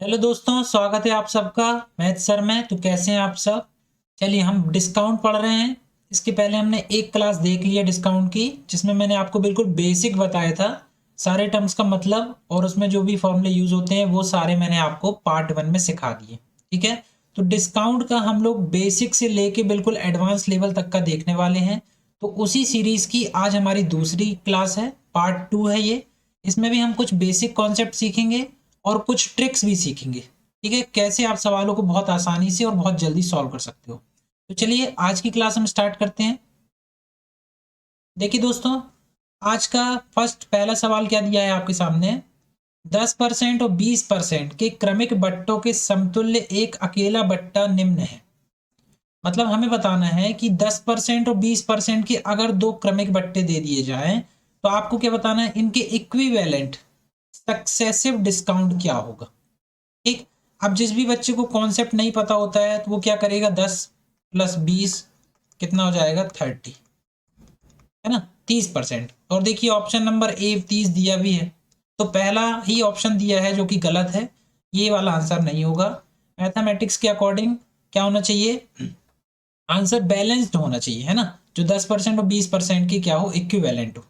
Hello दोस्तों, स्वागत है आप सबका मैथ सर में। तो कैसे हैं आप सब। चलिए हम डिस्काउंट पढ़ रहे हैं। इसके पहले हमने एक क्लास देख लिया डिस्काउंट की, जिसमें मैंने आपको बिल्कुल बेसिक बताया था, सारे टर्म्स का मतलब और उसमें जो भी फॉर्मूले यूज होते हैं वो सारे मैंने आपको पार्ट 1 में सिखा दिए। ठीक है, तो डिस्काउंट का हम लोग बेसिक से लेके बिल्कुल एडवांस लेवल तक का देखने वाले हैं। तो उसी सीरीज की आज हमारी दूसरी क्लास है, पार्ट 2 है ये। इसमें भी हम कुछ बेसिक कॉन्सेप्ट सीखेंगे और कुछ ट्रिक्स भी सीखेंगे। ठीक है, कैसे आप सवालों को बहुत आसानी से और बहुत जल्दी सॉल्व कर सकते हो। तो चलिए आज की क्लास हम स्टार्ट करते हैं। देखिए दोस्तों, आज का फर्स्ट पहला सवाल क्या दिया है आपके सामने। 10% और 20% के क्रमिक बट्टों के समतुल्य एक अकेला बट्टा निम्न है। मतलब हमें बताना है कि 10% और 20% के अगर दो क्रमिक बट्टे दे दिए जाएं तो आपको क्या बताना है, इनके इक्विवेलेंट सक्सेसिव डिस्काउंट क्या होगा। ठीक, अब जिस भी बच्चे को कॉन्सेप्ट नहीं पता होता है तो वो क्या करेगा, 10 + 20 कितना हो जाएगा, 30, है ना, 30%। और देखिए ऑप्शन नंबर ए 30 दिया भी है, तो पहला ही ऑप्शन दिया है जो कि गलत है, ये वाला आंसर नहीं होगा। मैथमेटिक्स के अकॉर्डिंग क्या होना चाहिए, आंसर बैलेंस्ड होना चाहिए, है ना, जो 10% और 20% की क्या हो, इक्विवेलेंट हो।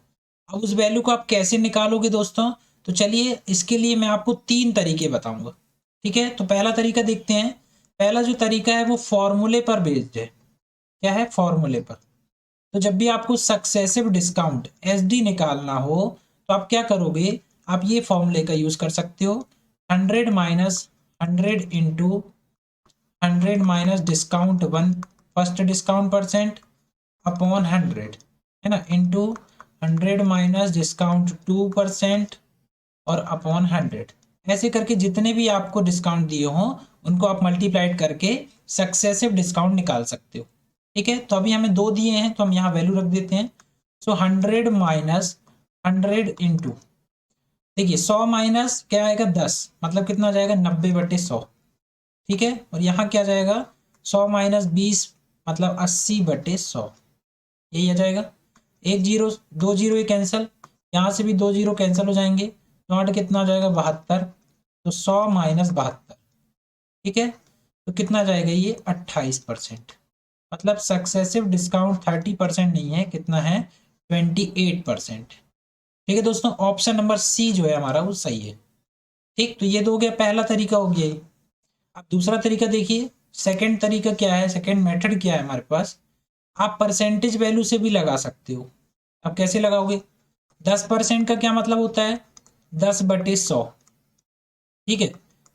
अब उस वैल्यू को आप कैसे निकालोगे दोस्तों, तो चलिए इसके लिए मैं आपको 3 तरीके बताऊंगा। ठीक है, तो पहला तरीका देखते हैं। पहला जो तरीका है वो फॉर्मूले पर बेस्ड है। क्या है, फॉर्मूले पर। तो जब भी आपको सक्सेसिव डिस्काउंट एसडी निकालना हो तो आप क्या करोगे, आप ये फॉर्मूले का यूज कर सकते हो। 100 minus 100 into 100 minus discount 1 first discount percent upon 100, है ना, इंटू 100 माइनस डिस्काउंट 2% और अपॉन 100। ऐसे करके जितने भी आपको डिस्काउंट दिए हों उनको आप मल्टीप्लाइड करके सक्सेसिव डिस्काउंट निकाल सकते हो। ठीक है, तो अभी हमें 2 दिए हैं तो हम यहाँ वैल्यू रख देते हैं। सो 100 माइनस 100 इंटू, देखिए 100 माइनस क्या आएगा, 10, मतलब कितना आ जाएगा, 90/100। ठीक है, और यहाँ क्या जाएगा, 100 माइनस 20 मतलब 80/100, यही आ जाएगा। एक जीरो, दो जीरो ये कैंसिल, यहाँ से भी 2 जीरो कैंसिल हो जाएंगे, तो 8 कितना हो जाएगा, 72। तो 100 माइनस 72, ठीक है, तो कितना जाएगा ये, 28%। मतलब सक्सेसिव डिस्काउंट 30% नहीं है, कितना है, 28%। ठीक है दोस्तों, ऑप्शन नंबर सी जो है हमारा वो सही है। ठीक, तो ये तो हो गया, पहला तरीका हो गया ये। अब दूसरा तरीका देखिए, सेकंड तरीका क्या है, सेकंड मेथड क्या है हमारे पास। आप परसेंटेज वैल्यू से भी लगा सकते हो। अब कैसे लगाओगे, 10% का क्या मतलब होता है, 10/100। ठीक है,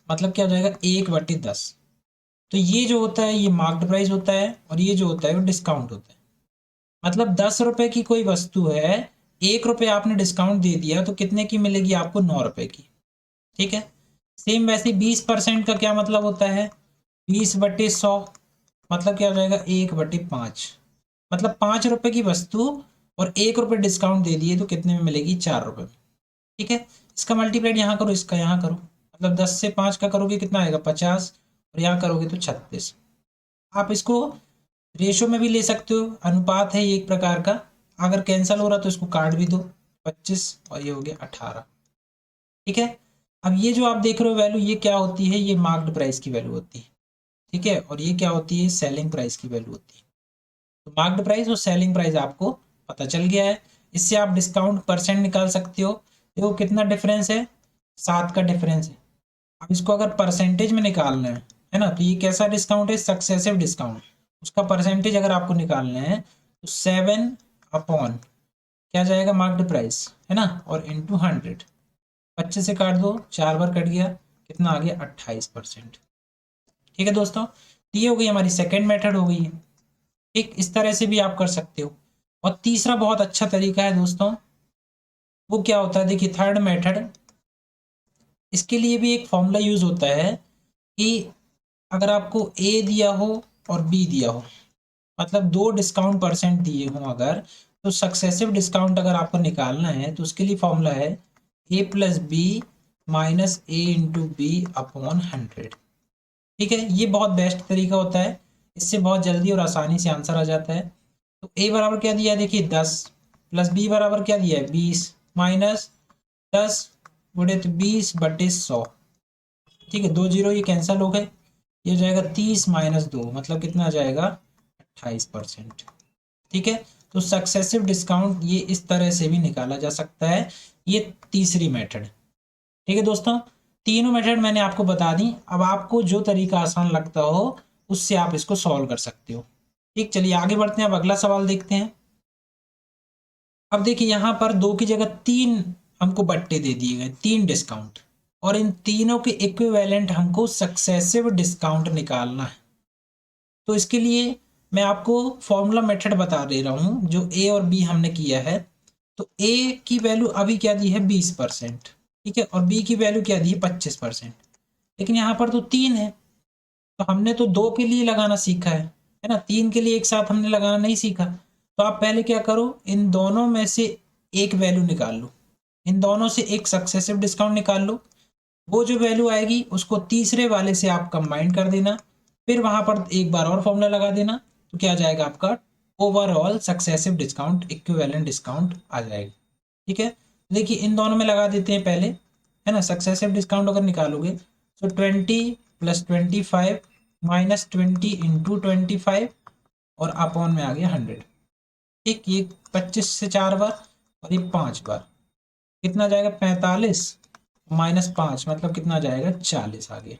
मतलब क्या हो जाएगा, 1/10। तो ये जो होता है ये मार्क्ड प्राइस होता है और ये जो होता है वो डिस्काउंट होता है। मतलब 10 रुपए की कोई वस्तु है, 1 रुपये आपने डिस्काउंट दे दिया तो कितने की मिलेगी आपको, 9 रुपए की। ठीक है, सेम वैसे 20% का क्या मतलब होता है, 20/100, मतलब क्या हो जाएगा, 1/5। मतलब 5 रुपए की वस्तु और 1 रुपये डिस्काउंट दे दिए तो कितने में मिलेगी, 4 रुपए में। ठीक है, इसका मल्टीप्लाइड यहाँ करो, इसका यहाँ करो, मतलब 10 से 5 का करोगे कितना आएगा, 50, और यहाँ करोगे तो 36। आप इसको रेशो में भी ले सकते हो, अनुपात है ये एक प्रकार का। अगर कैंसिल हो रहा तो इसको काट भी दो, 25 और ये हो गया 18। ठीक है, अब ये जो आप देख रहे हो वैल्यू, ये क्या होती है, ये मार्क्ड प्राइस की वैल्यू होती है। ठीक है, और ये क्या होती है, सेलिंग प्राइस की वैल्यू होती है। तो मार्क्ड प्राइस और सेलिंग प्राइस आपको पता चल गया है। इससे आप डिस्काउंट परसेंट निकाल सकते हो। देखो कितना डिफरेंस है, 7 का डिफरेंस है। अब इसको अगर परसेंटेज में निकालना है ना, तो ये कैसा डिस्काउंट है, सक्सेसिव डिस्काउंट। उसका परसेंटेज अगर आपको निकालना है तो 7 अपॉन क्या जाएगा, मार्क्ड प्राइस, है ना, और इंटू 100। 25 से काट दो, 4 बार कट गया, कितना आ गया, 28%। ठीक है दोस्तों, तो ये हो गई हमारी सेकेंड मेथड हो गई है। ठीक, इस तरह से भी आप कर सकते हो। और तीसरा बहुत अच्छा तरीका है दोस्तों, वो क्या होता है, देखिए थर्ड मेथड। इसके लिए भी एक फॉर्मूला यूज होता है कि अगर आपको ए दिया हो और बी दिया हो, मतलब 2 डिस्काउंट परसेंट दिए हों अगर, तो सक्सेसिव डिस्काउंट अगर आपको निकालना है तो उसके लिए फॉर्मूला है ए प्लस बी माइनस ए इंटू बी अपॉन 100। ठीक है, ये बहुत बेस्ट तरीका होता है, इससे बहुत जल्दी और आसानी से आंसर आ जाता है। तो ए बराबर क्या दिया है, देखिए 10, प्लस बी बराबर क्या दिया है, 20, माइनस 10 गुणे तो 20/100। ठीक है, 2 जीरो ये कैंसिल हो गए, ये हो जाएगा 30 माइनस 2, मतलब कितना आ जाएगा 28%। ठीक है, तो सक्सेसिव डिस्काउंट ये इस तरह से भी निकाला जा सकता है, ये तीसरी मेथड। ठीक है दोस्तों, तीनों मेथड मैंने आपको बता दी, अब आपको जो तरीका आसान लगता हो उससे आप इसको सॉल्व कर सकते हो। ठीक, चलिए आगे बढ़ते हैं, अब अगला सवाल देखते हैं। अब देखिए यहाँ पर 2 की जगह 3 हमको बट्टे दे दिए गए, 3 डिस्काउंट, और इन तीनों के इक्विवेलेंट हमको सक्सेसिव डिस्काउंट निकालना है। तो इसके लिए मैं आपको फॉर्मूला मेथड बता दे रहा हूँ, जो ए और बी हमने किया है। तो ए की वैल्यू अभी क्या दी है 20%, ठीक है, और बी की वैल्यू क्या दी है 25%। लेकिन यहाँ पर तो 3 है, तो हमने तो 2 के लिए लगाना सीखा है ना, 3 के लिए एक साथ हमने लगाना नहीं सीखा। तो आप पहले क्या करो, इन दोनों में से एक वैल्यू निकाल लो, इन दोनों से एक सक्सेसिव डिस्काउंट निकाल लो, वो जो वैल्यू आएगी उसको तीसरे वाले से आप कंबाइन कर देना, फिर वहां पर एक बार और फॉर्मूला लगा देना, तो क्या आ जाएगा आपका overall successive discount equivalent discount आ जाएगा। ठीक है, देखिए इन दोनों में लगा देते हैं पहले, है ना, सक्सेसिव डिस्काउंट अगर निकालोगे तो 20 प्लस 25 माइनस 20 इंटू 25 और अपॉन में आ गया 100। ठीक, ये 25 से 4 बार और ये 5 बार, कितना जाएगा 45 माइनस 5 मतलब कितना जाएगा 40 आ गया।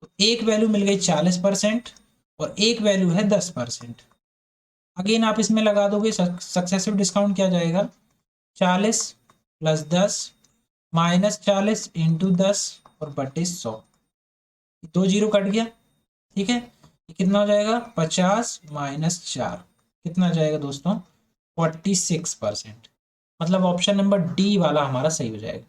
तो एक वैल्यू मिल गई 40% और एक वैल्यू है 10%। अगेन आप इसमें लगा दोगे, सक्सेसिव डिस्काउंट क्या जाएगा 40 प्लस 10 माइनस 40 इंटू 10 और बटे 100, 2 जीरो कट गया। ठीक है, ये कितना हो जाएगा 50 माइनस 4, कितना जाएगा दोस्तों 46%, मतलब ऑप्शन नंबर डी वाला हमारा सही हो जाएगा।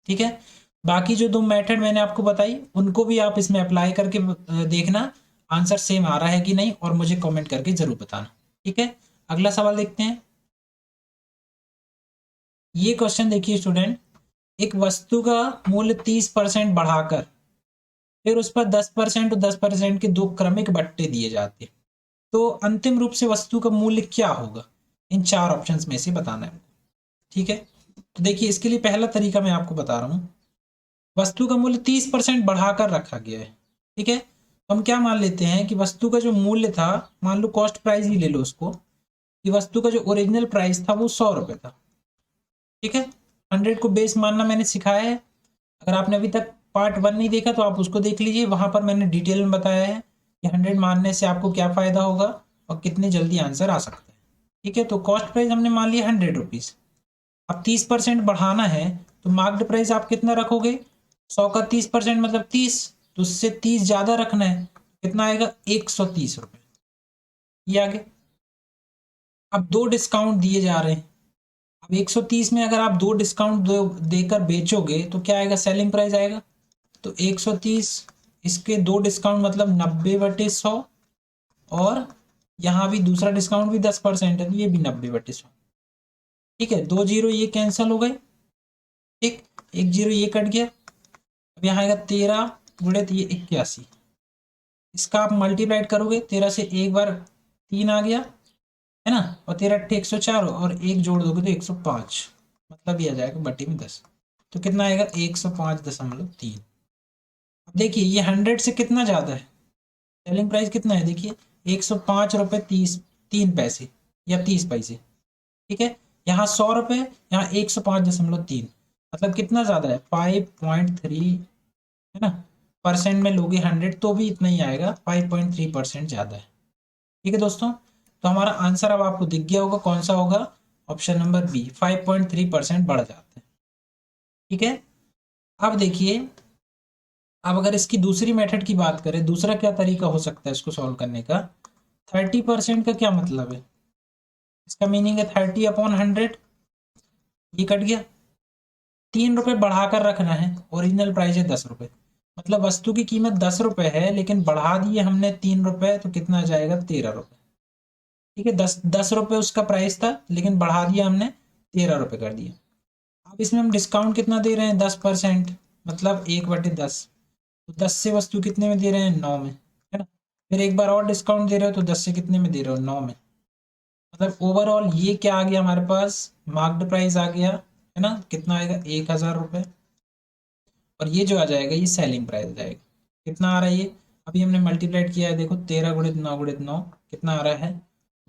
ठीक है, बाकी जो 2 मेथड मैंने आपको बताई उनको भी आप इसमें अप्लाई करके देखना आंसर सेम आ रहा है कि नहीं, और मुझे कमेंट करके जरूर बताना। ठीक है, अगला सवाल देखते हैं। ये क्वेश्चन देखिए स्टूडेंट, एक वस्तु का मूल्य 30% बढ़ाकर फिर उस पर 10% और 10% के 2 क्रमिक बट्टे दिए जाते हैं, तो अंतिम रूप से वस्तु का मूल्य क्या होगा, इन 4 ऑप्शंस में से बताना है। ठीक है, तो देखिए इसके लिए पहला तरीका मैं आपको बता रहा हूँ, वस्तु का मूल्य 30% बढ़ाकर रखा गया है। ठीक है, तो हम क्या मान लेते हैं कि वस्तु का जो मूल्य था, मान लो कॉस्ट प्राइस ही ले लो उसको, कि वस्तु का जो ओरिजिनल प्राइस था वो 100 रुपये था। ठीक है, 100 को बेस मानना मैंने सिखाया है, अगर आपने अभी तक पार्ट 1 नहीं देखा तो आप उसको देख लीजिए, वहां पर मैंने डिटेल में बताया है कि 100 मानने से आपको क्या फायदा होगा और कितनी जल्दी आंसर आ सकता है। ठीक है, तो कॉस्ट प्राइस हमने मान लिया 100 रुपीज, अब 30% बढ़ाना है, तो मार्क्ड प्राइस आप कितना रखोगे, 100 का 30% मतलब 30, तो उससे 30 ज्यादा रखना है, कितना आएगा 130 रुपये, ये आगे। अब 2 डिस्काउंट दिए जा रहे हैं, अब 130 में अगर आप 2 डिस्काउंट देकर बेचोगे तो क्या आएगा, सेलिंग प्राइस आएगा, तो 130 इसके 2 डिस्काउंट मतलब 90/100, और यहाँ भी दूसरा डिस्काउंट भी 10% है, तो ये भी 90/100। ठीक है, 2 जीरो ये कैंसिल हो गए। ठीक, 1 जीरो ये कट गया, अब यहाँ आएगा 13 गुणे तो ये 81, इसका आप मल्टीप्लाइड करोगे, 13 से एक बार 3 आ गया, है ना, और 13 अट्ठे 104 और एक जोड़ दोगे तो 105, मतलब ये आ जाएगा बट्टे में 10, तो कितना आएगा 105.3। अब देखिए ये 100 से कितना ज़्यादा है, सेलिंग प्राइस कितना है, देखिए 105 रुपये 3 पैसे या 30 पैसे। ठीक है, यहाँ 100 रुपये, यहाँ 105.3, मतलब कितना ज़्यादा है 5.3, है ना, परसेंट में लोगे 100 तो भी इतना ही आएगा, 5.3% ज़्यादा है। ठीक है दोस्तों, तो हमारा आंसर अब आपको दिख गया होगा कौन सा होगा, ऑप्शन नंबर बी, 5.3% बढ़ जाते हैं। ठीक है, अब देखिए, अब अगर इसकी दूसरी मेथड की बात करें, दूसरा क्या तरीका हो सकता है इसको सॉल्व करने का, 30% का क्या मतलब है, इसका मीनिंग है 30/100, ये कट गया, 3 रुपये बढ़ाकर रखना है, ओरिजिनल प्राइस है 10 रुपये, मतलब वस्तु की कीमत 10 रुपये है लेकिन बढ़ा दिए हमने 3 रुपये, तो कितना जाएगा 13 रुपये। ठीक है, 10 रुपये उसका प्राइस था लेकिन बढ़ा दिया हमने 13 रुपये कर दिया। अब इसमें हम डिस्काउंट कितना दे रहे हैं 10%, मतलब 1/10, तो 10 से वस्तु कितने में दे रहे हैं 9 में, है ना, फिर एक बार और डिस्काउंट दे रहे हो तो 10 से कितने में दे रहे हो 9 में, मतलब ओवरऑल ये क्या आ गया हमारे पास, मार्क्ड प्राइस आ गया, है ना, कितना आएगा 1000 रुपये। और ये जो आ जाएगा ये सेलिंग प्राइस आ जाएगा। कितना आ रहा है ये, अभी हमने मल्टीप्लाइड किया है, देखो 13 गुणित 9 गुणित 9 कितना आ रहा है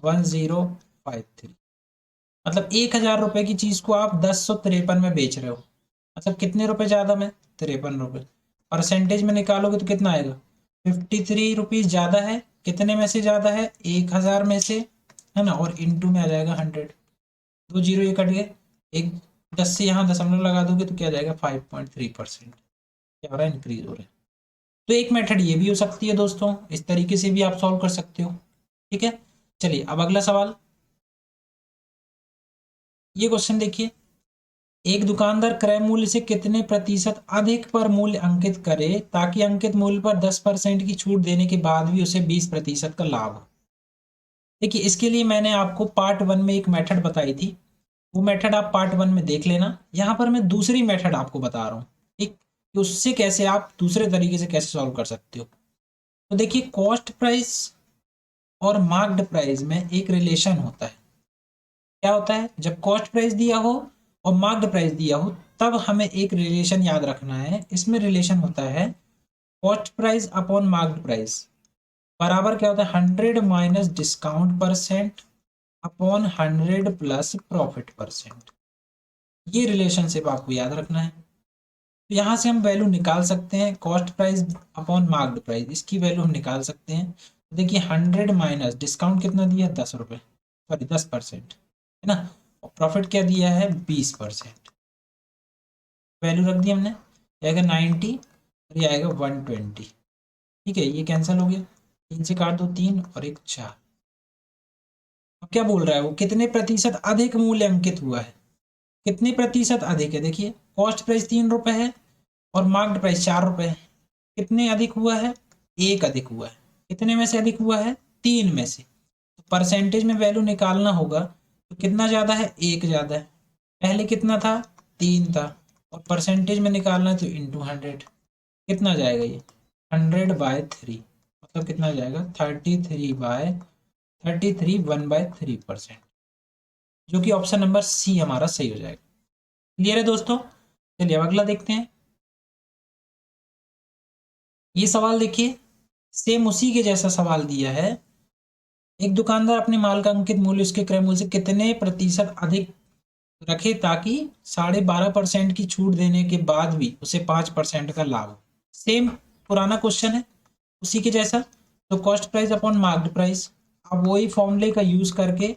1053। मतलब 1000 रुपए की चीज को आप 1053 में बेच रहे हो, मतलब कितने रुपए ज्यादा में, 53 रुपए। परसेंटेज में निकालोगे तो कितना आएगा, 53 रुपीज ज्यादा है, कितने में से ज्यादा है, 1000 में से, है ना, और इंटू में आ जाएगा 100। दो जीरो ये कट गए, एक 10 से यहाँ दशमलव लगा दोगे तो क्या जाएगा 5.3%, क्या हो रहा है, इंक्रीज हो रहा है। तो एक मेथड ये भी हो सकती है दोस्तों, इस तरीके से भी आप सॉल्व कर सकते हो। ठीक है, चलिए अब अगला सवाल, ये क्वेश्चन देखिए, एक दुकानदार क्रय मूल्य से कितने प्रतिशत अधिक पर मूल्य अंकित करे ताकि अंकित मूल्य पर 10% की छूट देने के बाद भी उसे 20% का लाभ हो। देखिए इसके लिए मैंने आपको पार्ट 1 में एक मेथड बताई थी, वो मेथड आप पार्ट 1 में देख लेना। यहाँ पर मैं दूसरी मेथड आपको बता रहा हूँ, ठीक, कि उससे कैसे आप दूसरे तरीके से कैसे सॉल्व कर सकते हो। तो देखिए कॉस्ट प्राइस और मार्क्ड प्राइस में एक रिलेशन होता है। क्या होता है, जब कॉस्ट प्राइस दिया हो और मार्क्ड प्राइस दिया हो तब हमें एक रिलेशन याद रखना है। इसमें रिलेशन होता है cost price upon marked price बराबर क्या होता है, 100 minus discount percent upon 100 plus profit percent. ये रिलेशनशिप आपको याद रखना है। तो यहाँ से हम वैल्यू निकाल सकते हैं, cost price upon marked price, इसकी वैल्यू हम निकाल सकते हैं। तो देखिए 100 माइनस डिस्काउंट कितना दिया है, 10 रुपये, सॉरी 10%, है ना, और प्रॉफिट क्या दिया है 20%। वैल्यू रख दी हमने, ये आएगा 90 और ये आएगा 120। ठीक है, ये कैंसिल हो गया, 3 से काट दो 3 और एक 4। अब क्या बोल रहा है वो, कितने प्रतिशत अधिक मूल्य अंकित हुआ है, कितने प्रतिशत अधिक है। देखिए कॉस्ट प्राइस 3 रुपये है और मार्क्ड प्राइस 4 रुपये है, कितने अधिक हुआ है, एक अधिक हुआ है। कितने में से अधिक हुआ है, 3 में से। तो परसेंटेज में वैल्यू निकालना होगा, तो कितना ज़्यादा है, एक ज़्यादा है। पहले कितना था, 3 था, और परसेंटेज में निकालना है तो इंटू 100। कितना जाएगा ये 100/3, मतलब कितना जाएगा 33 1/3%, जो कि ऑप्शन नंबर सी हमारा सही हो जाएगा। क्लियर है दोस्तों, चलिए अब अगला देखते हैं। ये सवाल देखिए, सेम उसी के जैसा सवाल दिया है। एक दुकानदार अपने माल का अंकित मूल्य उसके क्रय मूल्य से कितने प्रतिशत अधिक रखे ताकि 12.5% की छूट देने के बाद भी उसे 5% का लाभ हो। सेम पुराना क्वेश्चन है, उसी के जैसा। तो cost price upon marked price, आप वही फॉर्मूले का यूज करके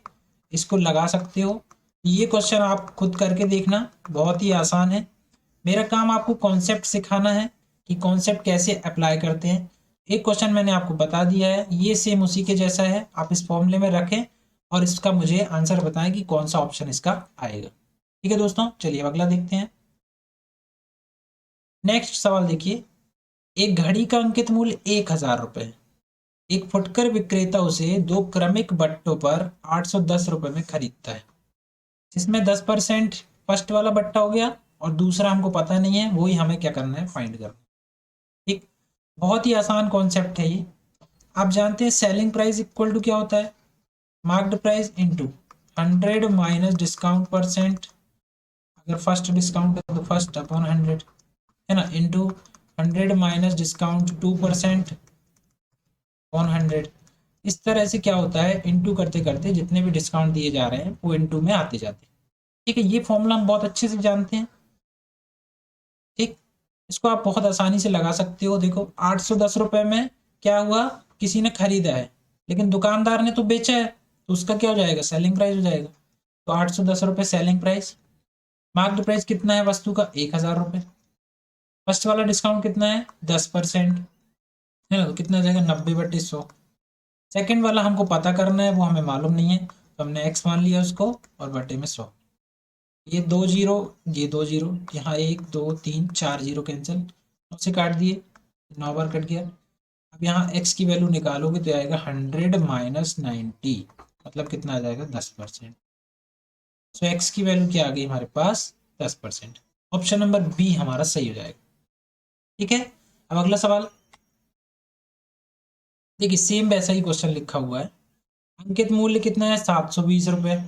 इसको लगा सकते हो। ये क्वेश्चन आप खुद करके देखना, बहुत ही आसान है। मेरा काम आपको कॉन्सेप्ट सिखाना है कि कॉन्सेप्ट कैसे अप्लाई करते हैं। एक क्वेश्चन मैंने आपको बता दिया है, ये सेम उसी के जैसा है, आप इस फॉर्मूले में रखें और इसका मुझे आंसर बताएं कि कौन सा ऑप्शन इसका आएगा। ठीक है दोस्तों, चलिए अगला देखते हैं। नेक्स्ट सवाल देखिए, एक घड़ी का अंकित मूल्य 1000 रुपये है। एक फुटकर विक्रेता उसे 2 क्रमिक बट्टों पर 810 रुपये में खरीदता है, जिसमें 10% फर्स्ट वाला बट्टा हो गया और दूसरा हमको पता नहीं है, वही हमें क्या करना है, फाइंड करना है। ठीक, बहुत ही आसान कॉन्सेप्ट है ये। आप जानते हैं सेलिंग प्राइस इक्वल टू क्या होता है, marked price into 100 minus discount percent, अगर फर्स्ट डिस्काउंट है तो फर्स्ट अपॉन 100, है ना, इंटू 100 माइनस डिस्काउंट 2% अपॉन 100। इस तरह से क्या होता है, इंटू करते करते जितने भी डिस्काउंट दिए जा रहे हैं वो इंटू में आते जाते हैं। ठीक है, ये फॉर्मूला हम बहुत अच्छे से जानते हैं। ठीक, इसको आप बहुत आसानी से लगा सकते हो। देखो 810 रुपये में क्या हुआ, किसी ने खरीदा है लेकिन दुकानदार ने तो बेचा है, तो उसका क्या हो जाएगा, सेलिंग प्राइस हो जाएगा। तो 810 रुपये सेलिंग प्राइस। मार्क्ड प्राइस कितना है वस्तु का, 1000 रुपये। फर्स्ट वाला डिस्काउंट कितना है, 10%, है ना, तो कितना आ जाएगा 90/100। सेकेंड वाला हमको पता करना है, वो हमें मालूम नहीं है, तो हमने x मान लिया उसको और बटे में 100। ये 2 जीरो, ये 2 जीरो, यहाँ 1 2 3 4 जीरो कैंसिल, 9 से काट दिए, 9 बार कट गया। अब यहाँ x की वैल्यू निकालोगे तो आएगा 100 माइनस 90, मतलब कितना आ जाएगा 10%। सो x की वैल्यू क्या आ गई हमारे पास, 10%। ऑप्शन नंबर बी हमारा सही हो जाएगा। ठीक है, अब अगला सवाल देखिए, सेम वैसा ही क्वेश्चन लिखा हुआ है। अंकित मूल्य कितना है, 720 रुपये।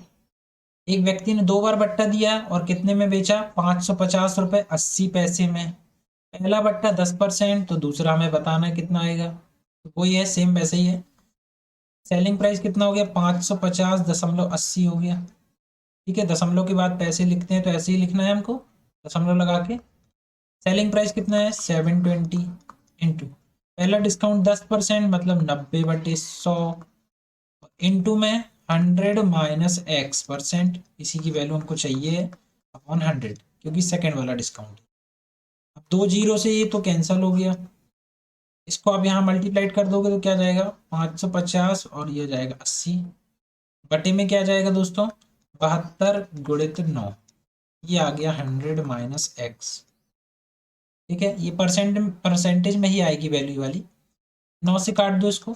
एक व्यक्ति ने 2 बार बट्टा दिया और कितने में बेचा, 550 रुपये 80 पैसे में। पहला बट्टा 10%, तो दूसरा हमें बताना है कितना आएगा, तो वही है, सेम वैसे ही है। सेलिंग प्राइस कितना हो गया, 550.80 हो गया। ठीक है, दशमलव के बाद पैसे लिखते हैं तो ऐसे ही लिखना है हमको, दशमलव लगा के। सेलिंग प्राइस कितना है, 720 इंटू पहला डिस्काउंट 10%, मतलब 90/100, इंटू में 100 - X%, इसी की वैल्यू हमको चाहिए अपॉन 100, क्योंकि सेकेंड वाला डिस्काउंट। अब 2 जीरो से ये तो कैंसिल हो गया, इसको आप यहाँ मल्टीप्लाइड कर दोगे तो क्या जाएगा, 550 और ये जाएगा 80, बटे में क्या जाएगा दोस्तों, 72 × 9, ये आ गया 100 - X। ठीक है, ये परसेंटेज में ही आएगी वैल्यू वाली। 9 से काट दो इसको,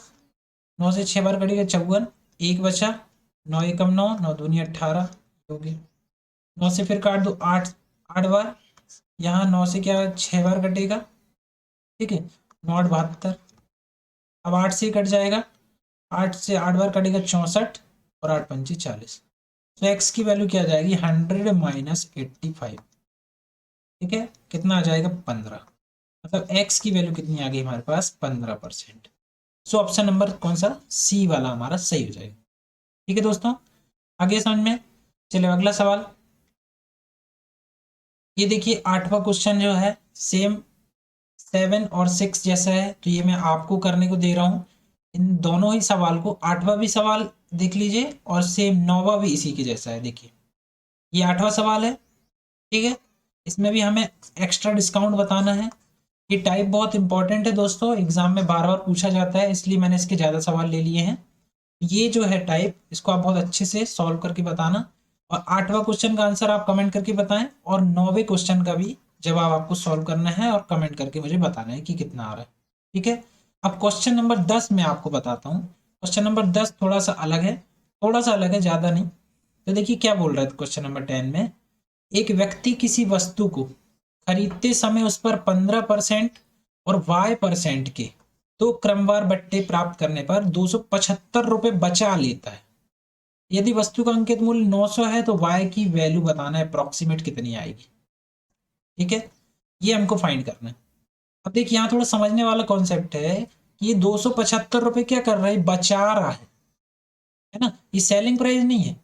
9 से 6 बार कटेगा 54, एक बचा, 9 एकम 9, 9 दूनी 18 हो गया। 9 से फिर काट दो 8, 8 बार, यहाँ 9 से क्या 6 बार कटेगा। ठीक है, 9 8 72, अब 8 से ही कट जाएगा, 8 से 8 बार कटेगा 64, और 8 पंचे 40, तो एक्स की वैल्यू क्या आ जाएगी, 100 - 85। ठीक है, कितना आ जाएगा, 15, मतलब एक्स की वैल्यू कितनी आ गई हमारे पास, 15%। सो ऑप्शन नंबर कौन सा, सी वाला हमारा सही हो जाएगा। ठीक है दोस्तों, आगे समझ में। चलिए अगला सवाल, ये देखिए 8वां क्वेश्चन जो है सेम 7 और 6 जैसा है, तो ये मैं आपको करने को दे रहा हूँ। इन दोनों ही सवाल को, 8वां भी सवाल देख लीजिए और सेम 9वां भी इसी के जैसा है। देखिए ये 8वां सवाल है, ठीक है, इसमें भी हमें एक्स्ट्रा डिस्काउंट बताना है। ये टाइप बहुत इंपॉर्टेंट है दोस्तों, एग्जाम में बार बार पूछा जाता है, इसलिए मैंने इसके ज़्यादा सवाल ले लिए हैं। ये जो है टाइप, इसको आप बहुत अच्छे से सॉल्व करके बताना, और 8वां क्वेश्चन का आंसर आप कमेंट करके बताएं, और 9वें क्वेश्चन का भी जवाब आपको सॉल्व करना है और कमेंट करके मुझे बताना है कि कितना आ रहा है। ठीक है, अब क्वेश्चन नंबर 10 मैं आपको बताता हूँ। क्वेश्चन नंबर 10 थोड़ा सा अलग है, थोड़ा सा अलग है, ज़्यादा नहीं। तो देखिए क्या बोल रहा है क्वेश्चन नंबर 10 में, एक व्यक्ति किसी वस्तु को खरीदते समय उस पर 15% और y% के तो क्रमवार बट्टे प्राप्त करने पर 275 रुपये बचा लेता है। यदि वस्तु का अंकित मूल्य 900 है तो y की वैल्यू बताना है, अप्रोक्सीमेट कितनी आएगी। ठीक है, ये हमको फाइंड करना है। अब देखिए यहाँ थोड़ा समझने वाला कॉन्सेप्ट है कि ये 275 रुपये क्या कर रहा है, बचा रहा है ना, ये सेलिंग प्राइस नहीं है,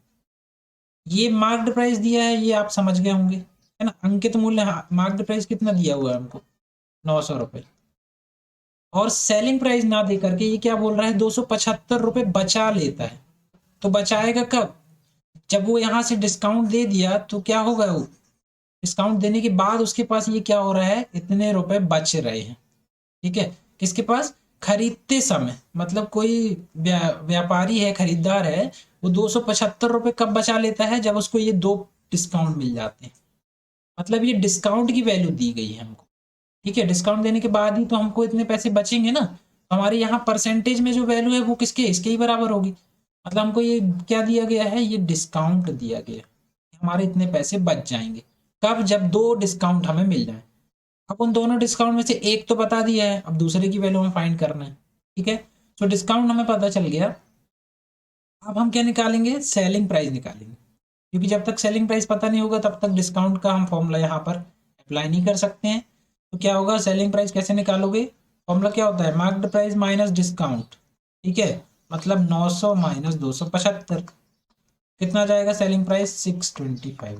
ये मार्क्ड प्राइस दिया है, ये आप समझ गए होंगे, है ना। अंकित मूल्य, मार्क्ड प्राइस कितना दिया हुआ है हमको, 900 रुपये, और सेलिंग प्राइस ना दे करके ये क्या बोल रहा है, 275 रुपये बचा लेता है। तो बचाएगा कब, जब वो यहाँ से डिस्काउंट दे दिया तो क्या होगा, वो डिस्काउंट देने के बाद उसके पास ये क्या हो रहा है, इतने रुपए बच रहे हैं। ठीक है, किसके पास, खरीदते समय, मतलब कोई व्यापारी है, खरीदार है, वो 275 रुपये कब बचा लेता है, जब उसको ये 2 डिस्काउंट मिल जाते हैं। मतलब ये डिस्काउंट की वैल्यू दी गई है हमको। ठीक है, डिस्काउंट देने के बाद ही तो हमको इतने पैसे बचेंगे ना, तो हमारे यहाँ परसेंटेज में जो वैल्यू है वो किसके, इसके ही बराबर होगी। मतलब हमको ये क्या दिया गया है, ये डिस्काउंट दिया गया है, हमारे इतने पैसे बच जाएंगे। कब, जब 2 डिस्काउंट हमें मिल जाए। अब उन दोनों डिस्काउंट में से एक तो बता दिया है, अब दूसरे की वैल्यू हमें फाइंड करना है। ठीक है, तो डिस्काउंट हमें पता चल गया। अब हम क्या निकालेंगे, सेलिंग प्राइस निकालेंगे, क्योंकि जब तक सेलिंग प्राइस पता नहीं होगा तब तक डिस्काउंट का हम फॉर्मूला यहाँ पर अप्लाई नहीं कर सकते हैं। तो क्या होगा, सेलिंग प्राइस कैसे निकालोगे, फॉर्मूला क्या होता है, मार्क्ड प्राइस माइनस डिस्काउंट। ठीक है, मतलब 900 - 275, कितना जाएगा सेलिंग प्राइस, 625।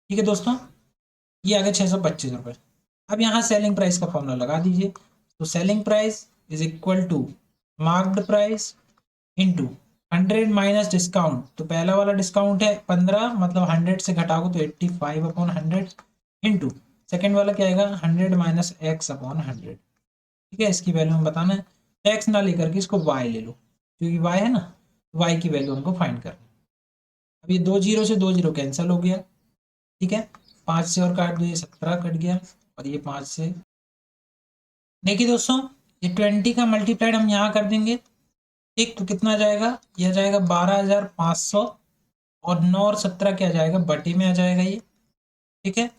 ठीक है दोस्तों, ये आ गया 625 रुपये। अब यहाँ सेलिंग प्राइस का फॉर्मूला लगा दीजिए, तो selling price is equal to marked price into 100 minus discount, तो पहला वाला डिस्काउंट है 15, मतलब 100 से घटाओगे तो 85/100, इंटू सेकेंड वाला क्या आएगा, 100 माइनस x/100। ठीक है, इसकी वैल्यू हम बताना है, एक्स ना लेकर के इसको y ले लो, क्योंकि y है ना, y की वैल्यू हमको फाइंड करनी है। अब ये 2 जीरो से 2 जीरो कैंसिल हो गया। ठीक है, 5 से और काट दो, ये 17 कट गया, और ये 5 से, देखिए दोस्तों ये 20 का मल्टीप्लाइड हम यहाँ कर देंगे। ठीक, तो कितना जाएगा, यह जाएगा 12,500, और 9 और 17 क्या जाएगा, बटे में आ जाएगा ये। ठीक है,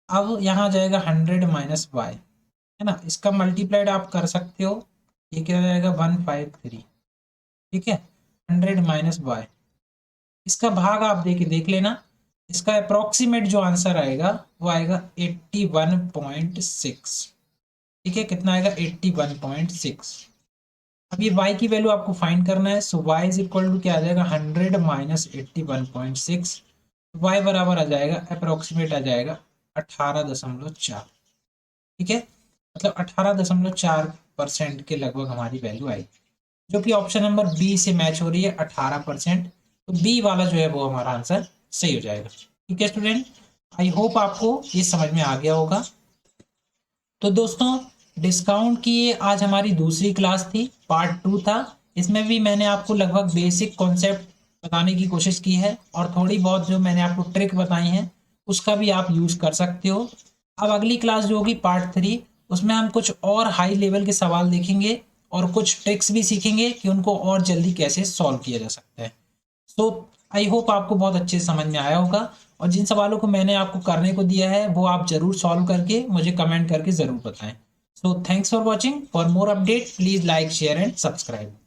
अब यहाँ जाएगा 100 माइनस वाई, है ना, इसका मल्टीप्लाइड आप कर सकते हो, ये क्या जाएगा 153। ठीक है, 100 माइनस वाई, इसका भाग आप देख लेना, इसका अप्रॉक्सीमेट जो आंसर आएगा वो आएगा 81.6। ठीक है, कितना आएगा 81.6। अब ये y की वैल्यू आपको फाइंड करना है। सो y इज इक्वल टू क्या आ जाएगा 100 माइनस 81.6। y बराबर आ जाएगा अप्रोक्सीमेट आ जाएगा 18.4। ठीक है, मतलब 18.4% के लगभग हमारी वैल्यू आई, जो कि ऑप्शन नंबर बी से मैच हो रही है 18%। तो बी वाला जो है वो हमारा आंसर सही हो जाएगा। ठीक है स्टूडेंट, आई होप आपको ये समझ में आ गया होगा। तो दोस्तों, डिस्काउंट की ये आज हमारी दूसरी क्लास थी, पार्ट 2 था। इसमें भी मैंने आपको लगभग बेसिक कॉन्सेप्ट बताने की कोशिश की है और थोड़ी बहुत जो मैंने आपको ट्रिक बताई हैं उसका भी आप यूज़ कर सकते हो। अब अगली क्लास जो होगी पार्ट 3, उसमें हम कुछ और हाई लेवल के सवाल देखेंगे और कुछ ट्रिक्स भी सीखेंगे कि उनको और जल्दी कैसे सॉल्व किया जा सकता है। सो आई होप आपको बहुत अच्छे से समझ में आया होगा, और जिन सवालों को मैंने आपको करने को दिया है वो आप ज़रूर सॉल्व करके मुझे कमेंट करके ज़रूर बताएं। So thanks for watching. For more update please like share and subscribe.